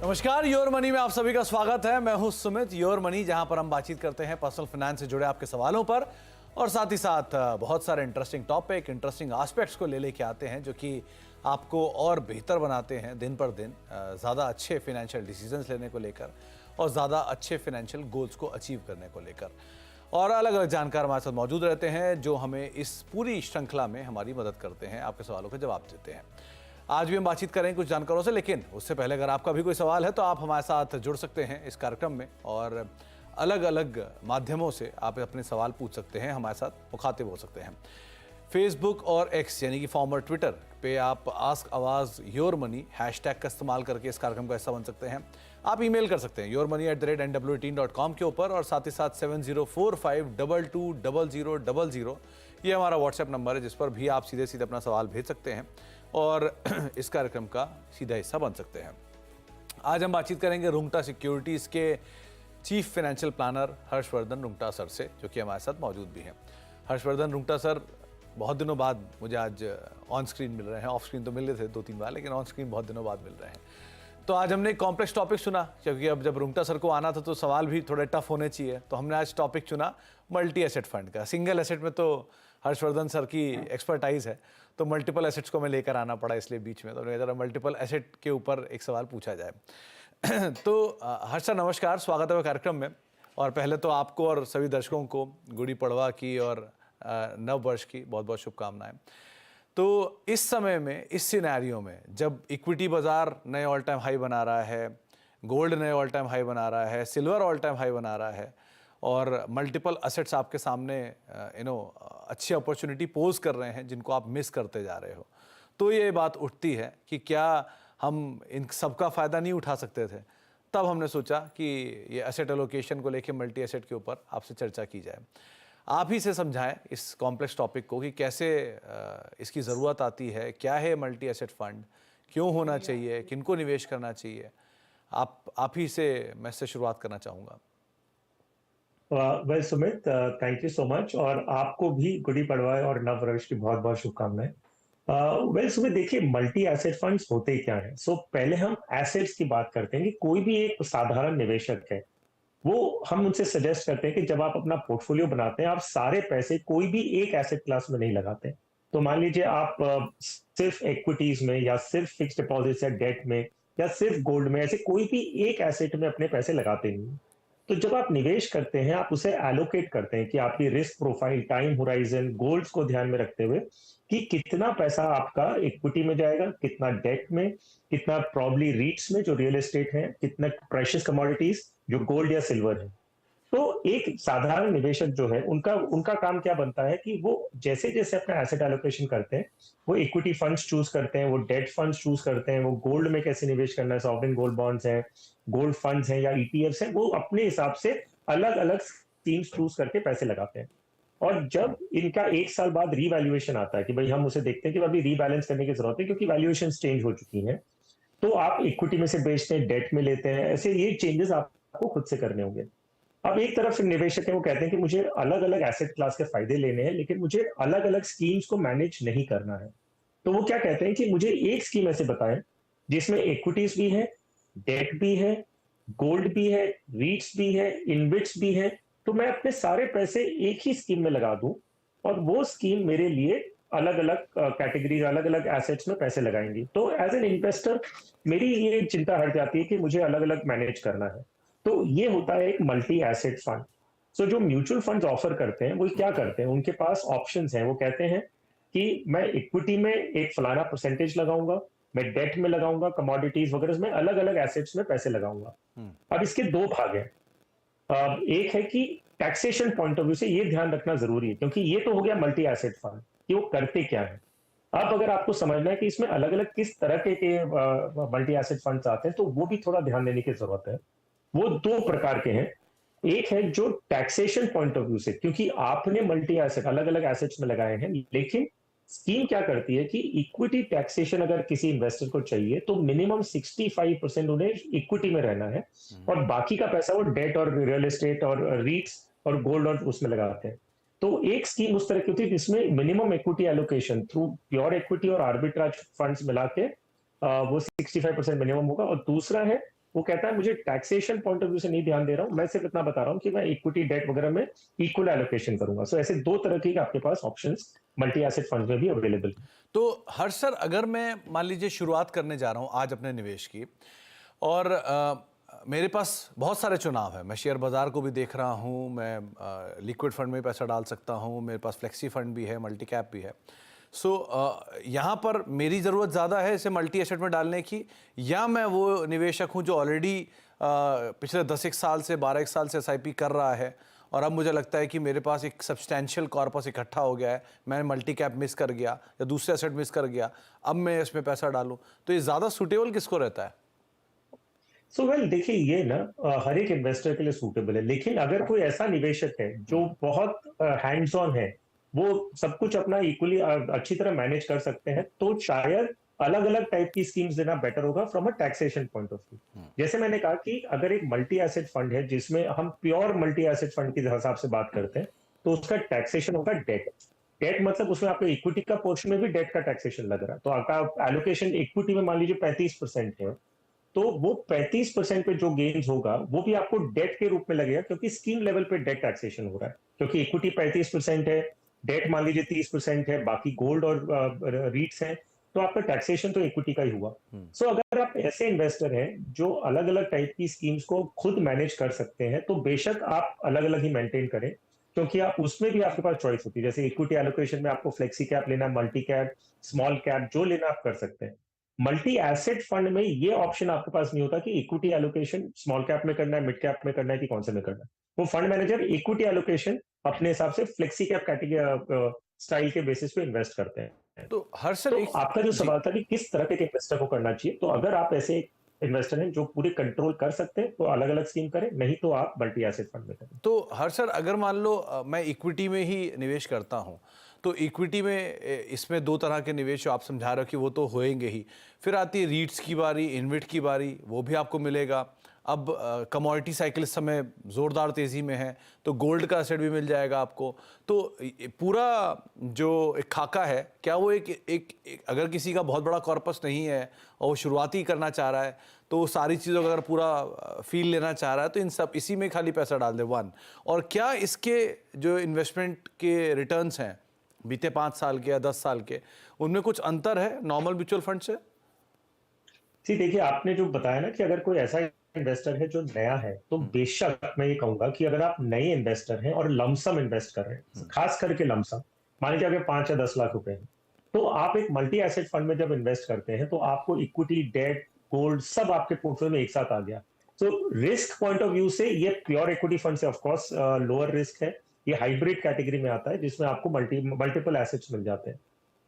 नमस्कार, your money में आप सभी का स्वागत है। मैं हूं सुमित। योर मनी, जहां पर हम बातचीत करते हैं पर्सनल फाइनेंस से जुड़े आपके सवालों पर और साथ ही साथ बहुत सारे इंटरेस्टिंग टॉपिक, इंटरेस्टिंग एस्पेक्ट्स को लेके आते हैं जो कि आपको और बेहतर बनाते हैं दिन पर दिन, ज़्यादा अच्छे फाइनेंशियल डिसीजंस लेने को लेकर और ज़्यादा अच्छे फाइनेंशियल गोल्स को अचीव करने को लेकर। और अलग अलग जानकार हमारे साथ मौजूद रहते हैं जो हमें इस पूरी श्रृंखला में हमारी मदद करते हैं, आपके सवालों के जवाब देते हैं। आज भी हम बातचीत करेंगे कुछ जानकारों से, लेकिन उससे पहले अगर आपका भी कोई सवाल है तो आप हमारे साथ जुड़ सकते हैं इस कार्यक्रम में और अलग अलग माध्यमों से आप अपने सवाल पूछ सकते हैं, हमारे साथ मुखातिब हो सकते हैं। फेसबुक और एक्स यानी कि फॉर्मर ट्विटर पे आप आस्क आवाज़ योर मनी हैशटैग का इस्तेमाल करके इस कार्यक्रम का हिस्सा बन सकते हैं। आप ईमेल कर सकते हैं yourmoney@nwt.com के ऊपर और साथ ही साथ 7045220000 ये हमारा व्हाट्सएप नंबर है जिस पर भी आप सीधे सीधे अपना सवाल भेज सकते हैं और इस कार्यक्रम का सीधा हिस्सा बन सकते हैं। आज हम बातचीत करेंगे रुंगटा सिक्योरिटीज़ के chief financial planner Harshvardhan Rungta sir से, जो कि हमारे साथ मौजूद भी हैं। हर्षवर्धन रुंगटा सर बहुत दिनों बाद मुझे आज ऑन स्क्रीन मिल रहे हैं। ऑफ स्क्रीन तो मिल रहे थे 2-3 बार, लेकिन ऑन स्क्रीन बहुत दिनों बाद मिल रहे हैं। तो आज हमने एक कॉम्प्लेक्स टॉपिक चुना, क्योंकि अब जब रुंगटा सर को आना था तो सवाल भी थोड़े टफ होने चाहिए। तो हमने आज टॉपिक चुना मल्टी एसेट फंड का। सिंगल एसेट में तो हर्षवर्धन सर की एक्सपर्टाइज है, तो मल्टीपल एसेट्स को मैं लेकर आना पड़ा इसलिए बीच में। तो मैंने ज़रा मल्टीपल एसेट के ऊपर एक सवाल पूछा जाए। तो हर्ष सर नमस्कार, स्वागत है कार्यक्रम में। और पहले तो आपको और सभी दर्शकों को गुड़ी पड़वा की और नव वर्ष की बहुत बहुत शुभकामनाएं। तो इस समय में, इस सिनेरियो में, जब इक्विटी बाजार नए ऑल टाइम हाई बना रहा है, गोल्ड नए ऑल टाइम हाई बना रहा है, सिल्वर ऑल टाइम हाई बना रहा है और मल्टीपल असेट्स आपके सामने अच्छी अपॉर्चुनिटी पोज कर रहे हैं जिनको आप मिस करते जा रहे हो, तो ये बात उठती है कि क्या हम इन सबका फ़ायदा नहीं उठा सकते थे। तब हमने सोचा कि ये एसेट एलोकेशन को लेके मल्टी एसेट के ऊपर आपसे चर्चा की जाए। आप ही से समझाएं इस कॉम्प्लेक्स टॉपिक को कि कैसे इसकी ज़रूरत आती है, क्या है मल्टी एसेट फंड, क्यों होना चाहिए, किनको निवेश करना चाहिए। आप ही से मैं इससे शुरुआत करना चाहूँगा। Well Sumit, thank you so much और आपको भी गुड़ी पड़वा और नव वर्ष की बहुत बहुत शुभकामनाएं। वेल सुमित, देखिए मल्टी एसेट फंड्स होते क्या हैं। सो पहले हम एसेट्स की बात करते हैं कि कोई भी एक साधारण निवेशक है, वो हम उनसे सजेस्ट करते हैं कि जब आप अपना पोर्टफोलियो बनाते हैं, आप सारे पैसे कोई भी एक एसेट क्लास में नहीं लगाते। तो मान लीजिए आप सिर्फ इक्विटीज में या सिर्फ फिक्स्ड डिपॉजिट या डेट में या सिर्फ गोल्ड में, ऐसे कोई भी एक एसेट में अपने पैसे लगाते नहीं। तो जब आप निवेश करते हैं, आप उसे एलोकेट करते हैं कि आपकी risk profile, time horizon, goals को ध्यान में रखते हुए कि कितना पैसा आपका इक्विटी में जाएगा, कितना डेट में, कितना प्रॉब्ली रीट्स में जो रियल एस्टेट है, कितना प्रेशियस कमोडिटीज जो गोल्ड या सिल्वर है। तो एक साधारण निवेशक जो है, उनका उनका काम क्या बनता है कि वो जैसे जैसे अपना एसेट एलोकेशन करते हैं, वो इक्विटी फंड्स चूज करते हैं, वो डेट फंड्स चूज करते हैं, वो गोल्ड में कैसे निवेश करना है, सॉवरेन गोल्ड बॉन्ड्स हैं, गोल्ड फंड्स हैं या ईटीएफ्स हैं, वो अपने हिसाब से अलग अलग स्कीम्स चूज करके पैसे लगाते हैं। और जब इनका 1 साल बाद रीवैल्यूएशन आता है कि भाई हम उसे देखते हैं कि अभी रीबैलेंस करने की जरूरत है क्योंकि वैल्यूएशन चेंज हो चुकी है, तो आप इक्विटी में से बेचते हैं, डेट में लेते हैं, ऐसे ये चेंजेस आपको खुद से करने होंगे। अब एक तरफ निवेशक है, वो कहते हैं कि मुझे अलग अलग एसेट क्लास के फायदे लेने हैं, लेकिन मुझे अलग अलग स्कीम्स को मैनेज नहीं करना है। तो वो क्या कहते हैं कि मुझे एक स्कीम ऐसे बताएं जिसमें इक्विटीज भी है, डेट भी है, गोल्ड भी है, रीट्स भी है, इनविट्स भी है, तो मैं अपने सारे पैसे एक ही स्कीम में लगा दूं और वो स्कीम मेरे लिए अलग अलग कैटेगरीज, अलग अलग एसेट्स में पैसे लगाएंगी। तो एज एन इन्वेस्टर मेरी ये चिंता हट जाती है कि मुझे अलग अलग मैनेज करना है। तो ये होता है एक मल्टी एसेट फंड। सो जो म्यूचुअल फंड्स ऑफर करते हैं वो क्या करते हैं, उनके पास ऑप्शंस हैं। वो कहते हैं कि मैं इक्विटी में एक फलाना परसेंटेज लगाऊंगा, मैं डेट में लगाऊंगा, कमोडिटीज वगैरह में अलग अलग एसेट्स में पैसे लगाऊंगा। अब इसके दो भाग हैं। एक है कि टैक्सेशन पॉइंट ऑफ व्यू से ये ध्यान रखना जरूरी है, क्योंकि ये तो हो गया मल्टी एसेट फंड कि वो करते क्या है। अब अगर आपको समझना है कि इसमें अलग अलग किस तरह के मल्टी एसेट फंड्स आते हैं, तो वो भी थोड़ा ध्यान देने की जरूरत है। वो दो प्रकार के हैं। एक है जो टैक्सेशन पॉइंट ऑफ व्यू से, क्योंकि आपने मल्टी एसेट अलग अलग एसेट्स में लगाए हैं, लेकिन स्कीम क्या करती है कि इक्विटी टैक्सेशन अगर किसी इन्वेस्टर को चाहिए तो मिनिमम 65% उन्हें इक्विटी में रहना है और बाकी का पैसा वो डेट और रियल एस्टेट और रीट्स और गोल्ड और उसमें लगाते हैं। तो एक स्कीम उस तरह की होती है जिसमें minimum equity allocation through pure equity और आर्बिट्राज फंड्स मिला के वो 65% मिनिमम होगा। और दूसरा है वो कहता है मुझे टैक्सेशन पॉइंट ऑफ व्यू से नहीं ध्यान दे रहा हूँ, मैं सिर्फ इतना बता रहा हूँ कि मैं इक्विटी डेट वगैरह में इक्वल एलोकेशन करूंगा। सो ऐसे दो तरह के आपके पास ऑप्शंस मल्टी एसेट फंड में भी अवेलेबल है। तो हर्ष सर, अगर मैं मान लीजिए शुरुआत करने जा रहा हूँ आज अपने निवेश की, और मेरे पास बहुत सारे चुनाव है, मैं शेयर बाज़ार को भी देख रहा हूँ, मैं लिक्विड फंड में पैसा डाल सकता हूँ, मेरे पास फ्लेक्सी फंड भी है, मल्टी कैप भी है। सो यहाँ पर मेरी ज़रूरत ज़्यादा है इसे मल्टी एसेट में डालने की, या मैं वो निवेशक हूँ जो ऑलरेडी पिछले 10 साल से 12 साल से एसआईपी कर रहा है, और अब मुझे लगता है कि मेरे पास एक सब्सटैंशियल कॉर्पस इकट्ठा हो गया है, मैंने मल्टी कैप मिस कर गया या दूसरे एसेट मिस कर गया, अब मैं इसमें पैसा डालूं, तो ये ज़्यादा सूटेबल किसको रहता है? सो वेल देखिए, ये ना हर एक इन्वेस्टर के लिए सूटेबल है, लेकिन अगर कोई ऐसा निवेशक है जो बहुत हैंड्स ऑन है, वो सब कुछ अपना इक्वली अच्छी तरह मैनेज कर सकते हैं, तो शायद अलग अलग टाइप की स्कीम्स देना बेटर होगा from a taxation point of view. जैसे मैंने कहा कि अगर एक मल्टी एसेट फंड है जिसमें हम प्योर मल्टी एसेट फंड के हिसाब से बात करते हैं, तो उसका टैक्सेशन होगा डेट। डेट मतलब उसमें आपको इक्विटी का पोर्शन में भी डेट का टैक्सेशन लग रहा है, तो आपका एलोकेशन इक्विटी में मान लीजिए 35% है, तो वो 35% पे जो गेन्स होगा वो भी आपको डेट के रूप में लगेगा, क्योंकि स्कीम लेवल पे डेट टैक्सेशन हो रहा है, क्योंकि इक्विटी 35% है, डेट मान लीजिए 30% है, बाकी गोल्ड और रीट्स हैं, तो आपका टैक्सेशन तो इक्विटी का ही हुआ। सो अगर आप ऐसे इन्वेस्टर हैं जो अलग अलग टाइप की स्कीम्स को खुद मैनेज कर सकते हैं, तो बेशक आप अलग अलग ही मेंटेन करें, क्योंकि आप उसमें भी आपके पास चॉइस होती है। जैसे इक्विटी एलोकेशन में आपको फ्लेक्सी कैप लेना, मल्टी कैप, स्मॉल कैप, जो लेना आप कर सकते हैं। मल्टी एसेट फंड में ये ऑप्शन आपके पास नहीं होता कि इक्विटी एलोकेशन स्मॉल कैप में करना है, मिड कैप में करना है, कि कौन से में करना है। वो फंड मैनेजर इक्विटी एलोकेशन अपने हिसाब से फ्लेक्सी कैप कैटेगरी स्टाइल के बेसिस पे इन्वेस्ट करते हैं। तो हर्ष सर तो एक, आपका जो जी, सवाल था कि किस तरह के इन्वेस्टर को करना चाहिए, तो अगर आप ऐसे इन्वेस्टर हैं जो पूरे कंट्रोल कर सकते हैं, तो अलग अलग स्कीम करें, नहीं तो आप मल्टी एसेट फंड में करें। तो हर्ष सर अगर मान लो मैं इक्विटी में ही निवेश करता हूँ, तो इक्विटी में इसमें दो तरह के निवेश जो आप समझा रहे हो कि वो तो होएंगे ही, फिर आती है रीट्स की बारी, इन्विट की बारी, वो भी आपको मिलेगा। अब कमोडिटी साइकिल इस समय ज़ोरदार तेज़ी में है, तो गोल्ड का एसेट भी मिल जाएगा आपको। तो पूरा जो एक खाका है, क्या वो एक अगर किसी का बहुत बड़ा कॉर्पस नहीं है और वो शुरुआती करना चाह रहा है, तो वो सारी चीज़ों का अगर पूरा फील लेना चाह रहा है, तो इन सब इसी में खाली पैसा डाल दे, वन। और क्या इसके जो इन्वेस्टमेंट के रिटर्न्स हैं बीते 5 साल के या 10 साल के, उनमें कुछ अंतर है नॉर्मल म्यूचुअल फंड से? जी देखिए, आपने जो बताया ना कि अगर कोई ऐसा इन्वेस्टर है जो नया है, तो बेशक मैं ये कहूंगा कि अगर आप नए इन्वेस्टर हैं और लमसम इन्वेस्ट कर रहे हैं, खास करके लमसम, मान लीजिए अगर 5 या 10 लाख रुपए हैं, तो आप एक मल्टी एसेट फंड में जब इन्वेस्ट करते हैं, तो आपको इक्विटी, डेट, गोल्ड सब आपके पोर्टफोलियो में एक साथ आ गया। तो रिस्क पॉइंट ऑफ व्यू से ये प्योर इक्विटी फंड से ऑफकोर्स लोअर रिस्क है। ये हाइब्रिड कैटेगरी में आता है, जिसमें आपको मल्टीपल एसेट्स मिल जाते हैं।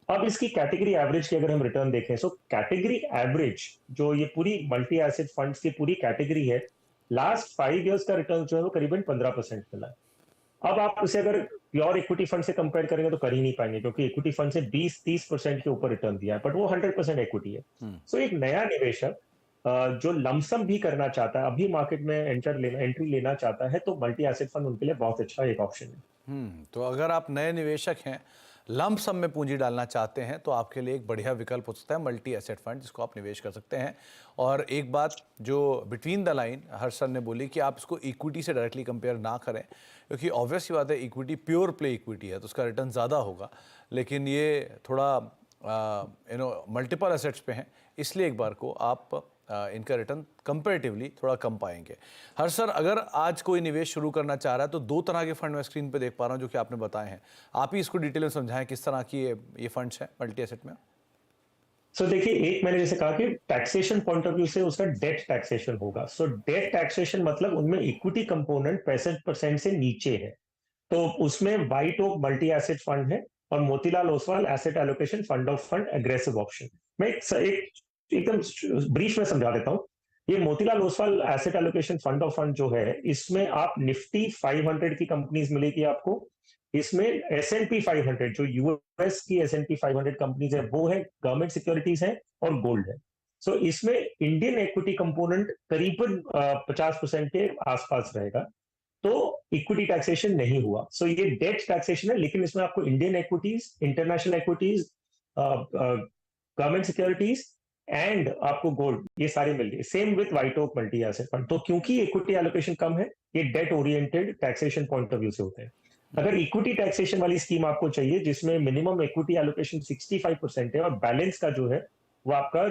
अब इसकी कैटेगरी एवरेज की अगर हम रिटर्न देखें, सो कैटेगरी एवरेज जो ये पूरी मल्टी एसेट फंड्स की पूरी कैटेगरी है, लास्ट 5 इयर्स का रिटर्न जो है वो करीबन 15% मिला है। अब आप उसे अगर प्योर इक्विटी फंड से कंपेयर करेंगे तो कर ही नहीं पाएंगे, क्योंकि इक्विटी फंड से 20-30% के ऊपर रिटर्न दिया है, बट वो 100% इक्विटी है। सो एक नया निवेशक जो लमसम भी करना चाहता है, अभी मार्केट में एंट्री लेना चाहता है, तो मल्टी एसेट फंड उनके लिए बहुत अच्छा एक ऑप्शन है। तो अगर आप नए निवेशक हैं, लंप सम में पूंजी डालना चाहते हैं, तो आपके लिए एक बढ़िया विकल्प हो सकता है मल्टी एसेट फंड, जिसको आप निवेश कर सकते हैं। और एक बात जो between the line Harsh sir ने बोली कि आप इसको इक्विटी से डायरेक्टली कंपेयर ना करें, क्योंकि ऑब्वियस ही बात है, इक्विटी प्योर प्ले इक्विटी है, तो उसका रिटर्न ज़्यादा होगा, लेकिन ये थोड़ा मल्टीपल एसेट्स पे हैं, इसलिए एक बार को आप इनका रिटर्न कंपैरेटिवली थोड़ा कम पाएंगे। हर सर, अगर आज कोई निवेश शुरू करना चाह रहा है, तो दो तरह के फंड मैं स्क्रीन पे देख पा रहा हूँ जो कि आपने बताए हैं, आप ही इसको डिटेल में समझाएं किस तरह की ये फंड्स हैं मल्टी एसेट में। सो देखिए, एक मैंने जैसे कहा कि टैक्सेशन पॉइंट ऑफ व्यू से उसका डेट टैक्सेशन होगा। सो डेट टैक्सेशन मतलब उनमें इक्विटी कंपोनेंट 65% से नीचे है, तो उसमें white oak multi asset fund है और Motilal Oswal asset allocation fund of fund aggressive option. मैं एकदम ब्रीफ में समझा देता हूँ। ये Motilal Oswal asset allocation fund of fund जो है, इसमें आप निफ्टी 500 की कंपनीज मिलेगी आपको। इसमें S&P 500 जो यूएस की S&P 500 कंपनीज है, वो है, गवर्नमेंट सिक्योरिटीज है और गोल्ड है। सो इसमें इंडियन इक्विटी कंपोनेंट करीबन 50% के आसपास रहेगा, तो इक्विटी टैक्सेशन नहीं हुआ। सो ये डेट टैक्सेशन है, लेकिन इसमें आपको Indian equities, international equities, government securities and आपको गोल्ड, ये सारे मिल गए। Same with white oak multi asset fund. तो क्योंकि इक्विटी एलोकेशन कम है, ये debt oriented taxation point of view से होते हैं। अगर इक्विटी टैक्सेशन वाली स्कीम आपको चाहिए जिसमें मिनिमम इक्विटी एलोकेशन 65% है और बैलेंस का जो है वो आपका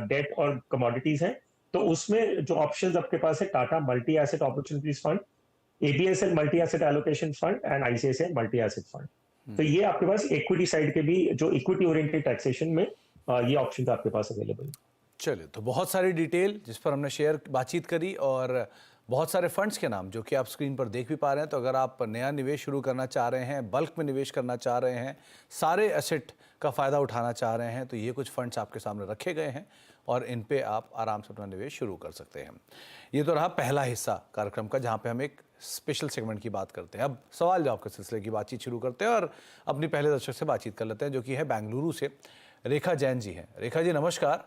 डेट और कमोडिटीज है, तो उसमें जो ऑप्शंस आपके पास है Tata multi asset opportunities fund, ABSL multi asset allocation fund and ICICI multi asset fund. तो ये आपके पास इक्विटी साइड के भी जो इक्विटी ओरिएंटेड टैक्सेशन में ये ऑप्शन आपके पास अवेलेबल है। चलिए, तो बहुत सारी डिटेल जिस पर हमने बातचीत करी और बहुत सारे फंड्स के नाम जो कि आप स्क्रीन पर देख भी पा रहे हैं। तो अगर आप नया निवेश शुरू करना चाह रहे हैं, बल्क में निवेश करना चाह रहे हैं, सारे एसेट का फ़ायदा उठाना चाह रहे हैं, तो ये कुछ फंड्स आपके सामने रखे गए हैं और इन पे आप आराम से अपना निवेश शुरू कर सकते हैं। ये तो रहा पहला हिस्सा कार्यक्रम का जहाँ पे हम एक स्पेशल सेगमेंट की बात करते हैं। अब सवाल जवाब के सिलसिले की बातचीत शुरू करते हैं और अपनी पहले दर्शक से बातचीत कर लेते हैं जो कि है बेंगलुरु से रेखा जैन जी हैं। रेखा जी नमस्कार,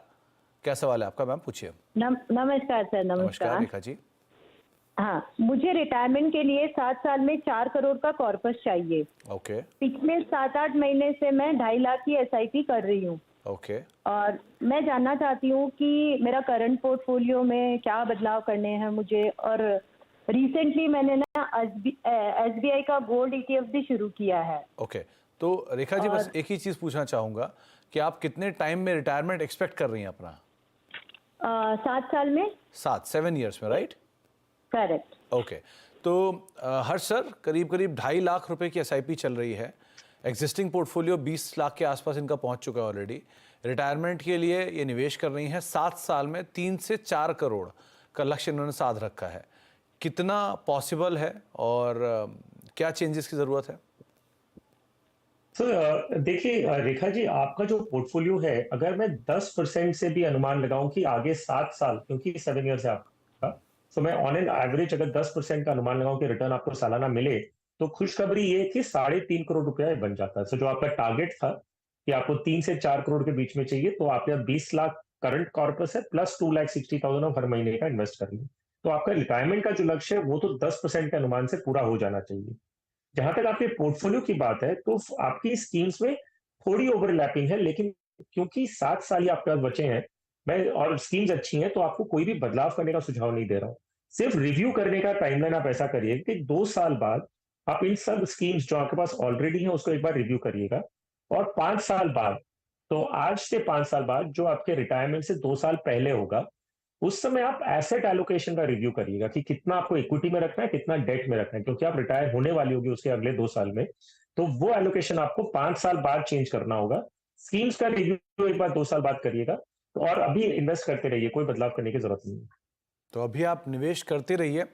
क्या सवाल है आपका, मैम पूछिए। नमस्कार सर। नमस्कार रेखा जी। हाँ, मुझे रिटायरमेंट के लिए 7 साल में 4 करोड़ का कॉर्पस चाहिए। ओके। पिछले 7-8 महीने से मैं 2.5 लाख की एसआईपी कर रही हूँ। ओके। और मैं जानना चाहती हूँ कि मेरा करंट पोर्टफोलियो में क्या बदलाव करने हैं मुझे। और रिसेंटली मैंने ना एसबीआई का गोल्ड ईटीएफ भी शुरू किया है। ओके, तो रेखा जी बस एक ही चीज़ पूछना चाहूँगा कि आप कितने टाइम में रिटायरमेंट एक्सपेक्ट कर रही हैं अपना? 7 साल में। 7 ईयर्स में, राइट? करेक्ट। ओके, तो हर्ष सर करीब करीब 2.5 लाख रुपए की एसआईपी चल रही है। एग्जिस्टिंग पोर्टफोलियो 20 लाख के आसपास इनका पहुंच चुका है ऑलरेडी। रिटायरमेंट के लिए ये निवेश कर रही हैं। 7 साल में 3 से 4 करोड़ का लक्ष्य इन्होंने साध रखा है। कितना पॉसिबल है और क्या चेंजेस की ज़रूरत है? सर देखिए रेखा जी, आपका जो पोर्टफोलियो है, अगर मैं 10% से भी अनुमान लगाऊं कि आगे 7 साल, क्योंकि 7 ईयर है आपका, तो मैं ऑन एन एवरेज अगर 10% का अनुमान लगाऊं कि रिटर्न आपको सालाना मिले, तो खुशखबरी ये कि 3.5 करोड़ रुपया बन जाता है। सो जो आपका टारगेट था कि आपको 3 से 4 करोड़ के बीच में चाहिए, तो आपके 20 लाख करंट कॉर्पस है प्लस 2,60,000 हर महीने का इन्वेस्ट कर लिया, तो आपका रिटायरमेंट का जो लक्ष्य है वो तो 10% के अनुमान से पूरा हो जाना चाहिए। जहां तक आपके पोर्टफोलियो की बात है, तो आपकी स्कीम्स में थोड़ी ओवरलैपिंग है, लेकिन क्योंकि 7 साल ही आपके पास बचे हैं, मैं और स्कीम्स अच्छी हैं, तो आपको कोई भी बदलाव करने का सुझाव नहीं दे रहा हूं। सिर्फ रिव्यू करने का टाइमलाइन आप ऐसा करिए कि 2 साल बाद आप इन सब स्कीम्स जो आपके पास ऑलरेडी है उसको एक बार रिव्यू करिएगा। और 5 साल बाद, तो आज से 5 साल बाद जो आपके रिटायरमेंट से 2 साल पहले होगा, उस समय आप एसेट एलोकेशन का रिव्यू करिएगा कि कितना आपको इक्विटी में रखना है, कितना डेट में रखना है, क्योंकि आप रिटायर होने वाली होगी उसके अगले 2 साल में। तो वो एलोकेशन आपको 5 साल बाद चेंज करना होगा। स्कीम्स का रिव्यू एक बार 2 साल बाद करिएगा। तो और अभी इन्वेस्ट करते रहिए, कोई बदलाव करने की जरूरत नहीं है। तो अभी आप निवेश करते रहिए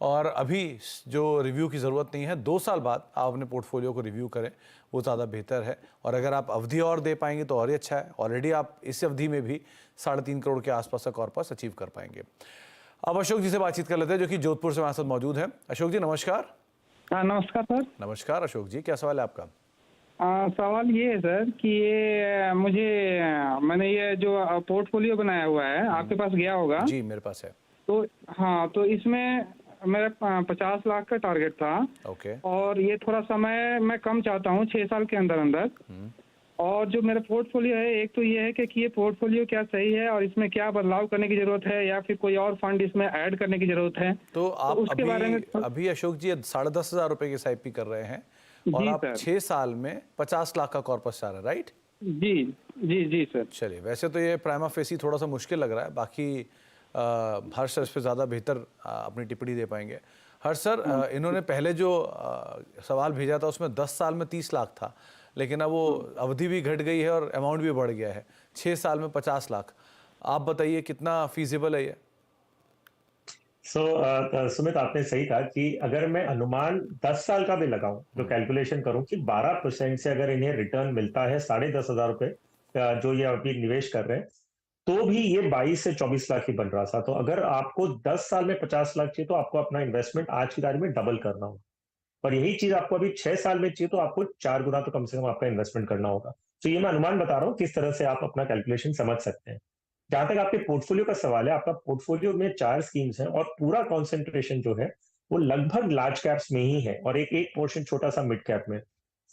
और अभी जो रिव्यू की ज़रूरत नहीं है। 2 साल बाद आप अपने पोर्टफोलियो को रिव्यू करें, वो ज़्यादा बेहतर है। और अगर आप अवधि और दे पाएंगे तो और ही अच्छा है। ऑलरेडी आप इस अवधि में भी 3.5 करोड़ के आसपास का कॉर्पस अचीव कर पाएंगे। अब अशोक जी से बातचीत कर लेते हैं जो कि जोधपुर से हमारे साथ मौजूद है। अशोक जी नमस्कार। हाँ नमस्कार सर। नमस्कार अशोक जी, क्या सवाल है आपका? सवाल ये है सर कि ये मैंने ये जो पोर्टफोलियो बनाया हुआ है आपके पास गया होगा। जी मेरे पास है। तो हाँ, तो इसमें मेरा 50 लाख का टारगेट था। ओके। और ये थोड़ा समय मैं कम चाहता हूँ, 6 साल के अंदर अंदर। और जो मेरा पोर्टफोलियो है, एक तो ये है कि ये पोर्टफोलियो क्या सही है और इसमें क्या बदलाव करने की जरूरत है या फिर कोई और फंड इसमें ऐड करने की जरूरत है। तो आप उसके बारे में अभी अशोक जी 10,500 रुपए की एसआईपी कर रहे हैं और आप 6 साल में 50 लाख का कॉर्पस चाह रहे हैं, राइट? जी जी जी सर। चलिए, वैसे तो ये प्राइमा फेसी थोड़ा सा मुश्किल लग रहा है, बाकी हर्ष सर इस पर ज़्यादा बेहतर अपनी टिप्पणी दे पाएंगे। हर्ष सर, इन्होंने पहले जो सवाल भेजा था उसमें 10 साल में 30 लाख था, लेकिन अब वो अवधि भी घट गई है और अमाउंट भी बढ़ गया है, 6 साल में 50 लाख। आप बताइए कितना फीजिबल है ये? सुमित, आपने सही कहा कि अगर मैं अनुमान 10 साल का भी लगाऊं, जो कैलकुलेशन करूं कि 12% से अगर इन्हें रिटर्न मिलता है 10,500 रुपए जो ये अभी निवेश कर रहे हैं, तो भी ये 22 से 24 लाख ही बन रहा था। तो अगर आपको 10 साल में 50 लाख चाहिए तो आपको अपना इन्वेस्टमेंट आज की तारीख में डबल करना होगा। और यही चीज आपको अभी 6 साल में चाहिए तो आपको 4 गुना तो कम से कम आपका इन्वेस्टमेंट करना होगा। तो ये मैं अनुमान बता रहा हूँ किस तरह से आप अपना कैलकुलेशन समझ सकते हैं। जहां तक आपके पोर्टफोलियो का सवाल है, आपका पोर्टफोलियो में 4 स्कीम्स हैं और पूरा कॉन्सेंट्रेशन जो है वो लगभग लार्ज कैप्स में ही है और एक एक पोर्शन छोटा सा मिड कैप में।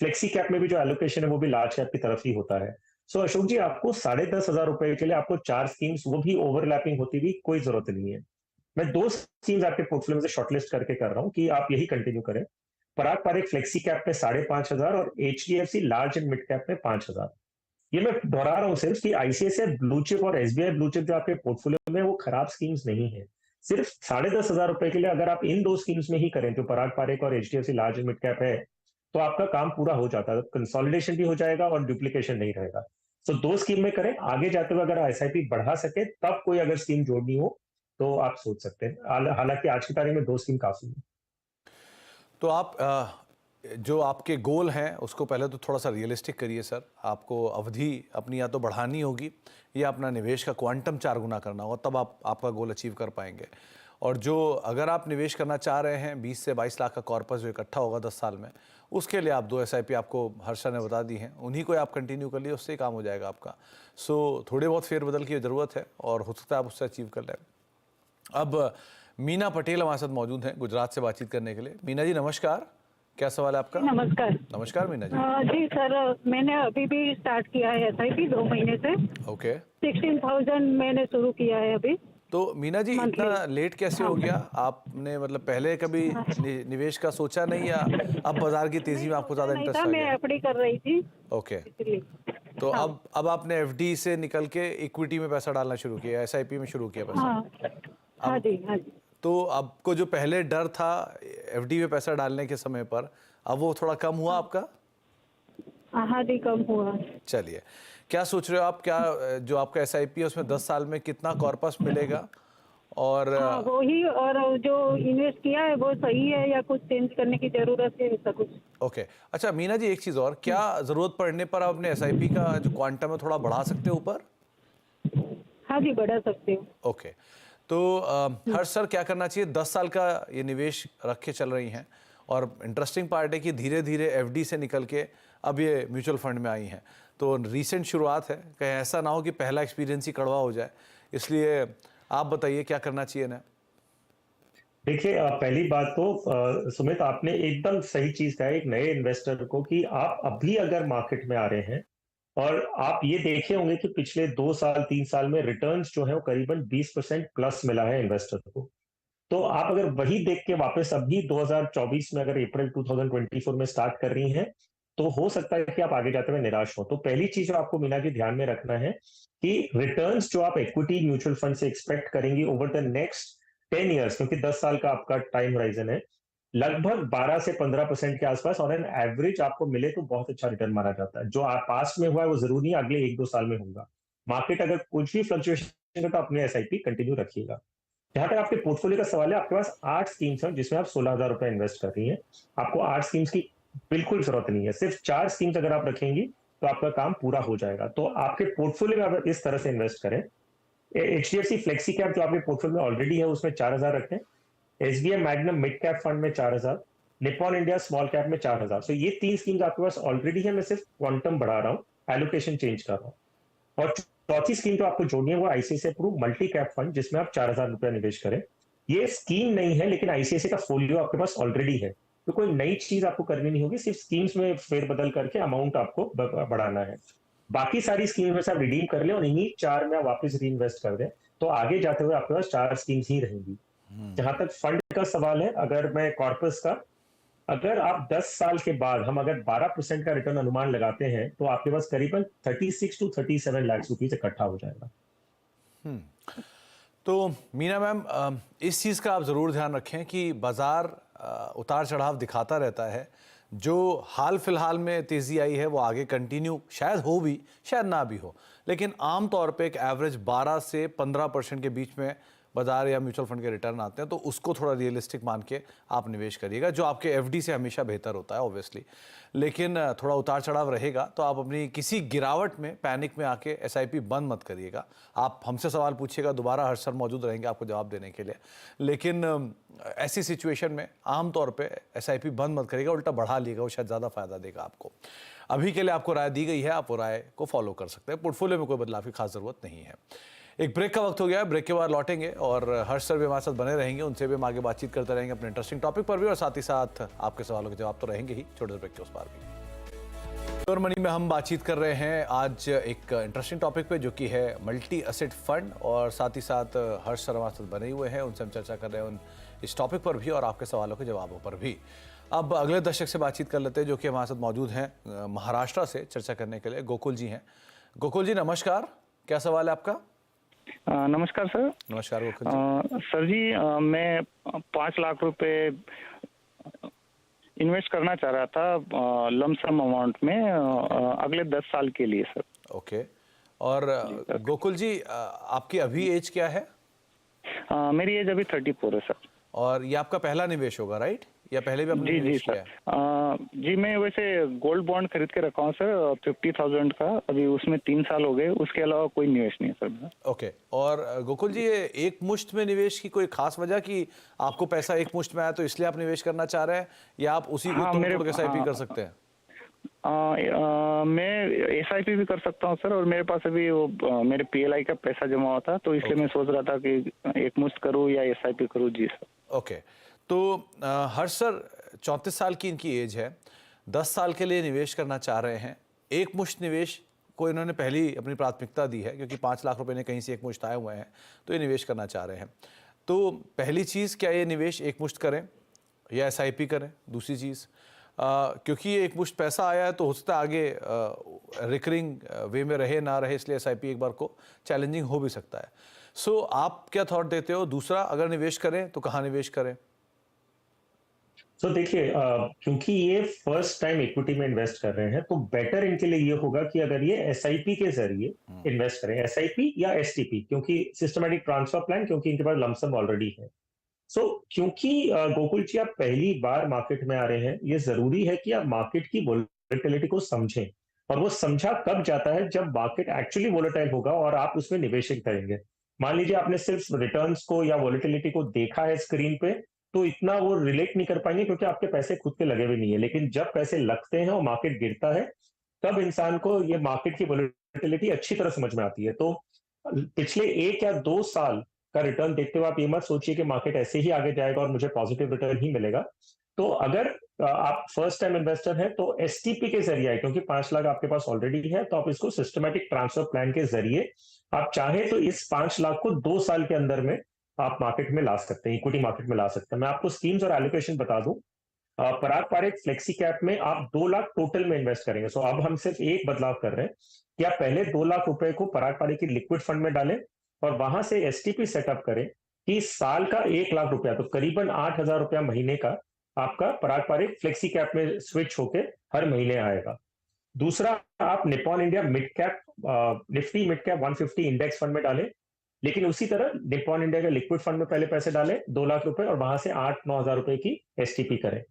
फ्लेक्सी कैप में भी जो एलोकेशन है वो भी लार्ज कैप की तरफ ही होता है। सो अशोक जी, आपको 10,500 रुपए के लिए आपको 4 स्कीम्स, वो भी ओवरलैपिंग होती हुई, कोई जरूरत नहीं है। मैं 2 स्कीम्स आपके पोर्टफोलियो में से शॉर्टलिस्ट करके कर रहा हूँ कि आप यही कंटिन्यू करें। पराग पारेख फ्लेक्सी कैप में 5,500 और HDFC large and mid cap में 5,000। ये मैं दोहरा रहा हूँ सिर्फ कि आईसीआईसीआई ब्लू चिप और एसबीआई ब्लू चिप जो आपके पोर्टफोलियो में, वो खराब स्कीम्स नहीं है। सिर्फ 10,500 रुपए के लिए अगर आप इन 2 स्कीम्स में ही करें, जो पराग पारेख और HDFC large and mid cap है, तो आपका काम पूरा हो जाता है। कंसोलिडेशन भी हो जाएगा और डुप्लीकेशन नहीं रहेगा। तो 2 स्कीम में करें। आगे जाते हुए अगर एसआईपी बढ़ा सके, तब कोई अगर स्कीम जोड़नी हो तो आप सोच सकते हैं। हालांकि आज की तारीख में 2 स्कीम काफी है। तो आप जो आपके गोल हैं उसको पहले तो थोड़ा सा रियलिस्टिक करिए सर। आपको अवधि अपनी या तो बढ़ानी होगी या अपना निवेश का क्वांटम 4 गुना करना होगा, तब आप आपका गोल अचीव कर पाएंगे। और जो अगर आप निवेश करना चाह रहे हैं 20 से 22 लाख का कॉर्पस जो इकट्ठा होगा 10 साल में, उसके लिए आप 2 SIP आपको हर्षा ने बता दी हैं, उन्हीं को आप कंटिन्यू कर लिए, उससे ही काम हो जाएगा आपका। सो थोड़े बहुत फेरबदल की ज़रूरत है और हो सकता है आप उससे अचीव कर लें। अब मीना पटेल हमारे साथ मौजूद हैं गुजरात से बातचीद करने के लिए। मीना जी नमस्कार, क्या सवाल है आपका? नमस्कार। नमस्कार मीना जी। जी सर, मैंने अभी भी स्टार्ट किया है SIP 2 महीने से। ओके। 16,000 मैंने शुरू किया है अभी। तो मीना जी इतना लेट कैसे हो गया? आपने मतलब पहले कभी निवेश का सोचा नहीं, या अब बाजार की तेजी में आपको ज्यादा नहीं इंटरेस्ट था, आ मैं गया? एफडी कर रही थी ओके। इसलिए। तो अब आपने FD से निकल के इक्विटी में पैसा डालना शुरू किया, SIP में शुरू किया पैसा? हाँ हाँ जी, हाँ जी। तो आपको जो पहले डर था FD में पैसा डालने के समय पर, अब वो थोड़ा कम हुआ आपका? हाँ जी, कम हुआ। चलिए, क्या सोच रहे हो आप, क्या जो आपका SIP है उसमें 10 साल में कितना कॉर्पस मिलेगा? और हाँ, वो ही। और जो इन्वेस्ट किया है वो सही है या कुछ चेंज करने की जरूरत है, ऐसा कुछ? ओके। अच्छा मीना जी, एक चीज़ और, क्या ज़रूरत पड़ने पर आप अपने SIP का जो क्वांटम है थोड़ा बढ़ा सकते हो ऊपर? हाँ जी, बढ़ा सकते हो। ओके। तो हर्ष सर, क्या करना चाहिए? 10 साल का ये निवेश रख के चल रही हैं, और इंटरेस्टिंग पार्ट है कि धीरे धीरे FD से निकल के अब ये म्यूचुअल फंड में आई हैं। तो रीसेंट शुरुआत है, कहीं ऐसा ना हो कि पहला एक्सपीरियंस ही कड़वा हो जाए, इसलिए आप बताइए क्या करना चाहिए ना? देखिए, पहली बात तो सुमित, आपने एकदम सही चीज कहा एक नए इन्वेस्टर को, कि आप अभी अगर मार्केट में आ रहे हैं और आप ये देखे होंगे कि पिछले 2 साल 3 साल में रिटर्न्स जो है वो करीबन 20% प्लस मिला है इन्वेस्टर को। तो आप अगर वही देख के वापस अभी 2024 में अगर अप्रैल 2024 में स्टार्ट कर रही हैं, तो हो सकता है कि आप आगे जाते हुए निराश हो। तो पहली चीज जो आपको मीना जी ध्यान में रखना है कि रिटर्न्स जो आप इक्विटी म्यूचुअल फंड से एक्सपेक्ट करेंगी ओवर द नेक्स्ट 10 ईयर्स, क्योंकि 10 साल का आपका टाइम होराइजन है, लगभग 12 से 15% के आसपास और एन एवरेज आपको मिले तो बहुत अच्छा रिटर्न माना जाता है। जो आप पास्ट में हुआ है वो जरूरी नहीं अगले 1-2 साल में होगा। मार्केट अगर कुछ भी फ्लक्चुएशन है तो अपने SIP कंटिन्यू रखिएगा। जहां तक आपके पोर्टफोलियो का सवाल है, आपके पास 8 स्कीम्स हैं जिसमें आप 16,000 रुपए इन्वेस्ट कर रही हैं। आपको 8 स्कीम्स की बिल्कुल जरूरत नहीं है, सिर्फ 4 स्कीम्स अगर आप रखेंगी तो आपका काम पूरा हो जाएगा। तो आपके पोर्टफोलियो में आप इस तरह से इन्वेस्ट करें। HDFC फ्लेक्सी कैप जो आपके पोर्टफोलियो में ऑलरेडी है उसमें 4,000 रखें। SBI magnum mid cap fund में 4,000, निप्पॉन इंडिया स्मॉल कैप में 4,000। तो ये 3 स्कीम्स आपके पास ऑलरेडी है, मैं सिर्फ क्वांटम बढ़ा रहा हूँ, एलोकेशन चेंज कर रहा हूँ। और चौथी स्कीम जो आपको जोड़नी है वो ICICI Pru multi cap fund, जिसमें आप 4,000 रुपया निवेश करें। ये स्कीम नहीं है, लेकिन ICICI का फोलियो आपके पास ऑलरेडी है, तो कोई नई चीज आपको करनी नहीं होगी, सिर्फ स्कीम्स में फेरबदल करके अमाउंट आपको बढ़ाना है। बाकी सारी स्कीम में से आप रिडीम कर लें और इन्हीं 4 में आप वापस री इन्वेस्ट कर दें, तो आगे जाते हुए आपके पास 4 स्कीम्स ही रहेंगी। जहां तक फंड का सवाल है, अगर मैं कॉर्पस का, अगर आप 10 साल के बाद हम अगर 12% का रिटर्न अनुमान लगाते हैं, तो आपके पास करीबन 36 to 37 लाख रुपीज इकट्ठा हो जाएगा। तो मीना मैम, इस चीज़ का आप ज़रूर ध्यान रखें कि बाज़ार उतार चढ़ाव दिखाता रहता है। जो हाल फिलहाल में तेज़ी आई है वो आगे कंटिन्यू शायद हो भी, शायद ना भी हो, लेकिन आम तौर पे एक एवरेज 12 से 15% के बीच में बाजार या म्यूचुअल फंड के रिटर्न आते हैं। तो उसको थोड़ा रियलिस्टिक मान के आप निवेश करिएगा, जो आपके FD से हमेशा बेहतर होता है ऑब्वियसली। लेकिन थोड़ा उतार चढ़ाव रहेगा, तो आप अपनी किसी गिरावट में पैनिक में आके SIP बंद मत करिएगा। आप हमसे सवाल पूछिएगा, दोबारा हर्ष सर मौजूद रहेंगे आपको जवाब देने के लिए। लेकिन ऐसी सिचुएशन में आमतौर पे SIP बंद मत करिएगा, उल्टा बढ़ा लीजिएगा, वो शायद ज़्यादा फायदा देगा आपको। अभी के लिए आपको राय दी गई है, आप वो राय को फॉलो कर सकते हैं। पोर्टफोलियो में कोई बदलाव की खास ज़रूरत नहीं है। एक ब्रेक का वक्त हो गया है, ब्रेक के बाद लौटेंगे और हर्ष सर भी हमारे साथ बने रहेंगे, उनसे भी हम आगे बातचीत करते रहेंगे अपने इंटरेस्टिंग टॉपिक पर भी, और साथ ही साथ आपके सवालों के जवाब तो रहेंगे ही छोटे से ब्रेक के उस पार भी। प्योर मनी में हम बातचीत कर रहे हैं आज एक इंटरेस्टिंग टॉपिक पे, जो कि है मल्टी एसेट फंड, और साथ ही साथ हर्ष शर्मा साथ बने हुए हैं, उनसे हम चर्चा कर रहे हैं इस टॉपिक पर भी और आपके सवालों के जवाबों पर भी। अब अगले दर्शक से बातचीत कर लेते हैं, जो कि हमारे साथ मौजूद हैं महाराष्ट्र से चर्चा करने के लिए। गोकुल जी हैं। गोकुल जी नमस्कार, क्या सवाल है आपका? नमस्कार सर। नमस्कार गोकुल जी। सर जी, मैं 5 लाख रुपए इन्वेस्ट करना चाह रहा था लमसम अमाउंट में अगले 10 साल के लिए सर। ओके, और गोकुल जी आपकी अभी एज क्या है? मेरी एज अभी 34 है सर। और ये आपका पहला निवेश होगा, राइट? या पहले भी आपने जी निवेश सर। किया है? जी मैं वैसे गोल्ड बॉन्ड खरीद के रखा हूँ सर 50,000 का, अभी उसमें 3 साल हो गए, उसके अलावा कोई निवेश नहीं है सर मेरा। ओके, और गोकुल जी ये एक मुश्त में निवेश की कोई खास वजह कि आपको पैसा एक मुश्त में आया तो इसलिए आप निवेश करना चाह रहे हैं, या आप उसी को तोड़ के SIP कर सकते हैं? मैं SIP भी कर सकता हूँ सर, और मेरे पास अभी वो मेरे PLI का पैसा जमा हुआ था, तो इसलिए मैं सोच रहा था कि एक मुश्त करूँ या SIP करूँ। जी सर। ओके, तो हर्ष सर 34 साल की इनकी एज है, 10 साल के लिए निवेश करना चाह रहे हैं। एक मुश्त निवेश को इन्होंने पहली अपनी प्राथमिकता दी है, क्योंकि 5 लाख रुपए ने कहीं से एक मुश्त आए हुए हैं, तो ये निवेश करना चाह रहे हैं। तो पहली चीज़, क्या ये निवेश एक मुश्त करें या SIP करें? दूसरी चीज़, क्योंकि ये एक मुश्त पैसा आया है तो हो सकता है आगे रिकरिंग वे में रहे ना रहे, इसलिए SIP एक बार को चैलेंजिंग हो भी सकता है। सो आप क्या थॉट देते हो? दूसरा, अगर निवेश करें तो कहाँ निवेश करें? तो देखिए, क्योंकि ये फर्स्ट टाइम इक्विटी में इन्वेस्ट कर रहे हैं, तो बेटर इनके लिए ये होगा कि अगर ये SIP के जरिए इन्वेस्ट करें, SIP या STP, क्योंकि सिस्टमैटिक ट्रांसफर प्लान, क्योंकि इनके पास लमसम ऑलरेडी है। क्योंकि गोकुल जी आप पहली बार मार्केट में आ रहे हैं, ये जरूरी है कि आप मार्केट की वोलेटिलिटी को समझें, और वो समझा कब जाता है जब मार्केट एक्चुअली वोलेटाइल होगा और आप उसमें निवेश करेंगे। मान लीजिए आपने सिर्फ रिटर्न्स को या वोलेटिलिटी को देखा है स्क्रीन पे, तो इतना वो रिलेट नहीं कर पाएंगे, क्योंकि आपके पैसे खुद के लगे हुए नहीं है। लेकिन जब पैसे लगते हैं और मार्केट गिरता है, तब इंसान को ये मार्केट की वोलेटिलिटी अच्छी तरह समझ में आती है। तो पिछले 1 या 2 साल का रिटर्न देखते हुए आप ये मत सोचिए कि मार्केट ऐसे ही आगे जाएगा और मुझे पॉजिटिव रिटर्न ही मिलेगा। तो अगर आप फर्स्ट टाइम इन्वेस्टर हैं, तो STP के जरिए है, क्योंकि 5 लाख आपके पास ऑलरेडी है, तो आप इसको सिस्टमैटिक ट्रांसफर प्लान के जरिए आप चाहें तो इस 5 लाख को 2 साल के अंदर में आप मार्केट में ला सकते हैं, इक्विटी मार्केट में ला सकते हैं। मैं आपको स्कीम्स और एलोकेशन बता दूं। पराग पारेख फ्लेक्सी कैप में आप 2 लाख टोटल में इन्वेस्ट करेंगे। सो अब हम सिर्फ एक बदलाव कर रहे हैं कि आप पहले 2 लाख रुपए को पराग पारेख की लिक्विड फंड में डालें, और वहां से STP सेटअप करें कि साल का 1 लाख रुपया, तो करीबन 8,000 रुपया महीने का आपका पराग पारेख फ्लेक्सी कैप में स्विच होके हर महीने आएगा। दूसरा, आप Nippon India mid cap Nifty mid cap 150 index fund में डालें, लेकिन उसी तरह निप्पॉन इंडिया के लिक्विड फंड में पहले पैसे डालें 2 लाख रुपए, और वहां से 8-9 हजार रुपए की STP करें।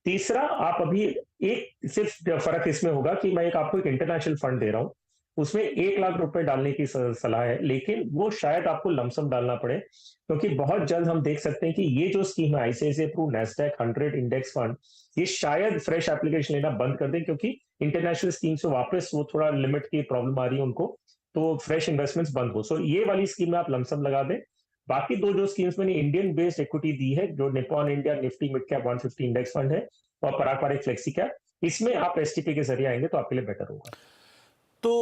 तीसरा, आप अभी एक सिर्फ फर्क इसमें होगा कि मैं आपको एक इंटरनेशनल फंड दे रहा हूं, उसमें 1 लाख रुपए डालने की सलाह है, लेकिन वो शायद आपको लमसम डालना पड़े, क्योंकि बहुत जल्द हम देख सकते हैं कि ये जो स्कीम है ICICI Pru NASDAQ 100 index fund, ये शायद फ्रेश एप्लीकेशन लेना बंद कर दें, क्योंकि इंटरनेशनल स्कीम से वापस वो थोड़ा लिमिट की प्रॉब्लम आ रही है उनको, तो फ्रेश इन्वेस्टमेंट्स बंद हो। सो ये वाली स्कीम में आप लमसम लगा दें। बाकी 2 जो स्कीम्स मैंने इंडियन बेस्ड इक्विटी दी है, जो Nippon India Nifty mid cap 150 index fund है और पराग पारेख फ्लेक्सी कैप, इसमें आप STP के जरिए आएंगे तो आपके लिए बेटर होगा। तो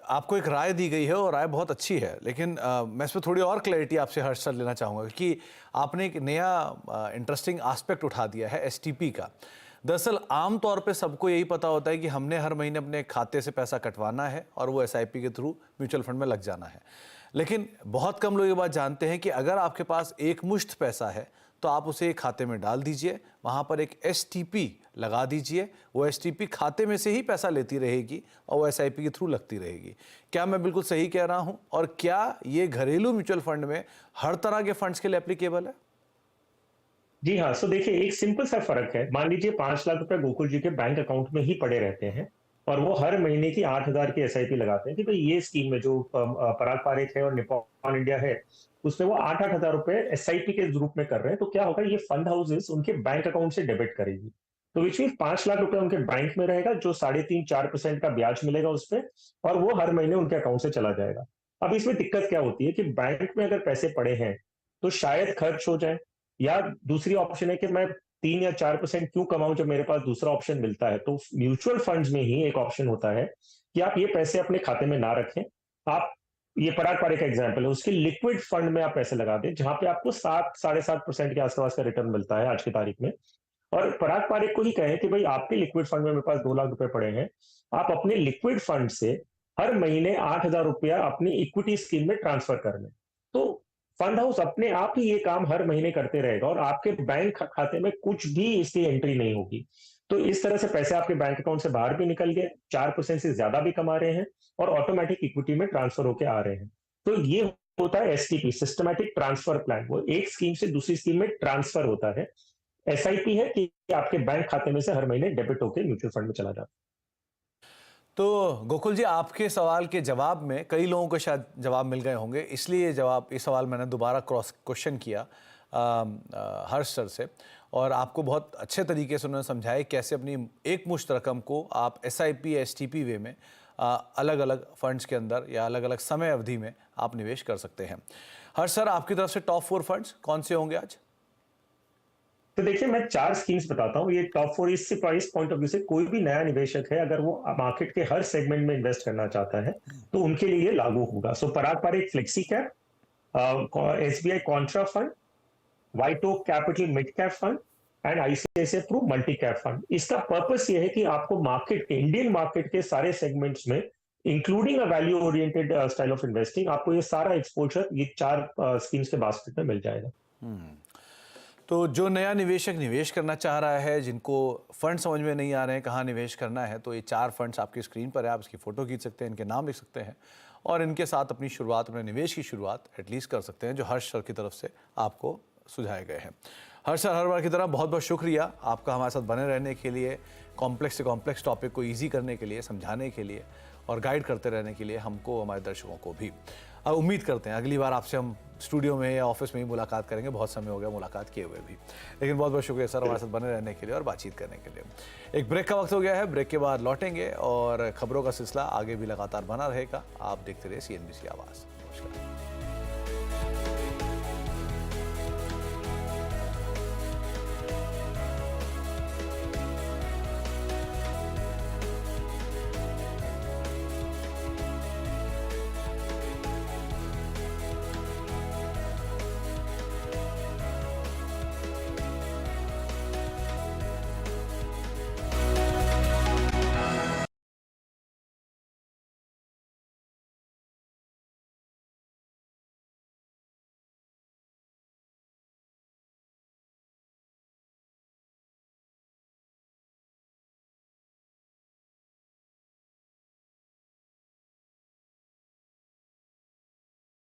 आपको एक राय दी गई है और राय बहुत अच्छी है, लेकिन मैं इसमें थोड़ी और क्लैरिटी आपसे हर्ष सर लेना चाहूँगा कि आपने एक नया इंटरेस्टिंग एस्पेक्ट उठा दिया है STP का। दरअसल आमतौर पे सबको यही पता होता है कि हमने हर महीने अपने खाते से पैसा कटवाना है और वो SIP के थ्रू म्यूचुअल फंड में लग जाना है, लेकिन बहुत कम लोग ये बात जानते हैं कि अगर आपके पास एक मुश्त पैसा है तो आप उसे खाते में डाल दीजिए, वहाँ पर एक STP लगा दीजिए, वो STP खाते में से ही पैसा लेती रहेगी और वो SIP के थ्रू लगती रहेगी। क्या मैं बिल्कुल सही कह रहा हूँ? और क्या ये घरेलू म्यूचुअल फंड में हर तरह के फंड्स के लिए एप्लीकेबल है? जी हाँ, सो देखिए एक सिंपल सा फर्क है। मान लीजिए 5 लाख रुपए गोकुल जी के बैंक अकाउंट में ही पड़े रहते हैं, और वो हर महीने की 8,000 की SIP लगाते हैं कि भाई ये स्कीम में जो पराग पारेख है और निप्पॉन इंडिया है, उसमें वो 8-8 हजार रुपए SIP के रूप में कर रहे हैं। तो क्या होगा, ये फंड हाउसेस उनके बैंक अकाउंट से डेबिट करेगी, तो विच मीन 5 लाख रुपए उनके बैंक में रहेगा, जो 3.5-4% का ब्याज मिलेगा उस पर, और वो हर महीने उनके अकाउंट से चला जाएगा। अब इसमें दिक्कत क्या होती है कि बैंक में अगर पैसे पड़े हैं तो शायद खर्च हो जाए, या दूसरी ऑप्शन है कि मैं 3 या 4% क्यों कमाऊं जब मेरे पास दूसरा ऑप्शन मिलता है? तो म्यूचुअल फंड्स में ही एक ऑप्शन होता है कि आप ये पैसे अपने खाते में ना रखें, आप ये पराग पारे का एग्जाम्पल है, उसके लिक्विड फंड में आप पैसे लगा दें जहां पे आपको 7-7.5% के आसपास का रिटर्न मिलता है आज की तारीख में। और पराग पारेख को ही कहें कि भाई आपके लिक्विड फंड में मेरे पास 2 लाख रुपए पड़े हैं, आप अपने लिक्विड फंड से हर महीने 8,000 रुपया अपनी इक्विटी स्कीम में ट्रांसफर कर लें। तो फंड हाउस अपने आप ही ये काम हर महीने करते रहेगा और आपके बैंक खाते में कुछ भी इसकी एंट्री नहीं होगी। तो इस तरह से पैसे आपके बैंक अकाउंट से बाहर भी निकल गए, 4% से ज्यादा भी कमा रहे हैं और ऑटोमेटिक इक्विटी में ट्रांसफर होके आ रहे हैं। तो ये होता है एसटीपी, सिस्टमैटिक ट्रांसफर प्लान। वो एक स्कीम से दूसरी स्कीम में ट्रांसफर होता है। एसआईपी है कि आपके बैंक खाते में से हर महीने डेबिट होकर म्यूचुअल फंड में चला जाता है। तो गोकुल जी, आपके सवाल के जवाब में कई लोगों को शायद जवाब मिल गए होंगे, इसलिए ये सवाल मैंने दोबारा क्रॉस क्वेश्चन किया हर्ष सर से, और आपको बहुत अच्छे तरीके से उन्होंने समझाया कैसे अपनी एक मुश्त रकम को आप एसआईपी या एसटीपी वे में अलग अलग फंड्स के अंदर या अलग अलग समय अवधि में आप निवेश कर सकते हैं। हर्ष सर, आपकी तरफ से टॉप 4 फंड्स कौन से होंगे आज? तो देखिए, मैं 4 स्कीम्स बताता हूँ। ये टॉप 4 इससे प्राइस पॉइंट ऑफ व्यू से कोई भी नया निवेशक है, अगर वो मार्केट के हर सेगमेंट में इन्वेस्ट करना चाहता है तो उनके लिए ये लागू होगा। So Parag Parikh flexi cap, SBI contra fund, White Oak Capital mid cap fund and ICICI Pru multi cap fund. इसका पर्पस ये है कि आपको मार्केट के, इंडियन मार्केट के सारे सेगमेंट्स में, including a value oriented style of investing, आपको ये सारा एक्सपोजर ये 4 स्कीम्स के बास्केट में मिल जाएगा। तो जो नया निवेशक निवेश करना चाह रहा है, जिनको फंड समझ में नहीं आ रहे हैं कहाँ निवेश करना है, तो ये 4 फंड्स आपकी स्क्रीन पर है, आप इसकी फ़ोटो खींच सकते हैं, इनके नाम लिख सकते हैं और इनके साथ अपनी शुरुआत, अपने निवेश की शुरुआत एटलीस्ट कर सकते हैं, जो हर्ष सर की तरफ से आपको सुझाए गए हैं। हर्ष सर, हर बार की तरह बहुत बहुत शुक्रिया आपका हमारे साथ बने रहने के लिए, कॉम्प्लेक्स से कॉम्प्लेक्स टॉपिक को ईजी करने के लिए, समझाने के लिए और गाइड करते रहने के लिए हमको, हमारे दर्शकों को भी। अब उम्मीद करते हैं अगली बार आपसे हम स्टूडियो में या ऑफिस में ही मुलाकात करेंगे, बहुत समय हो गया मुलाकात किए हुए भी। लेकिन बहुत बहुत शुक्रिया सर हमारे साथ बने रहने के लिए और बातचीत करने के लिए। एक ब्रेक का वक्त हो गया है, ब्रेक के बाद लौटेंगे और खबरों का सिलसिला आगे भी लगातार बना रहेगा। आप देखते रहिए CNBC आवाज़। नमस्कार।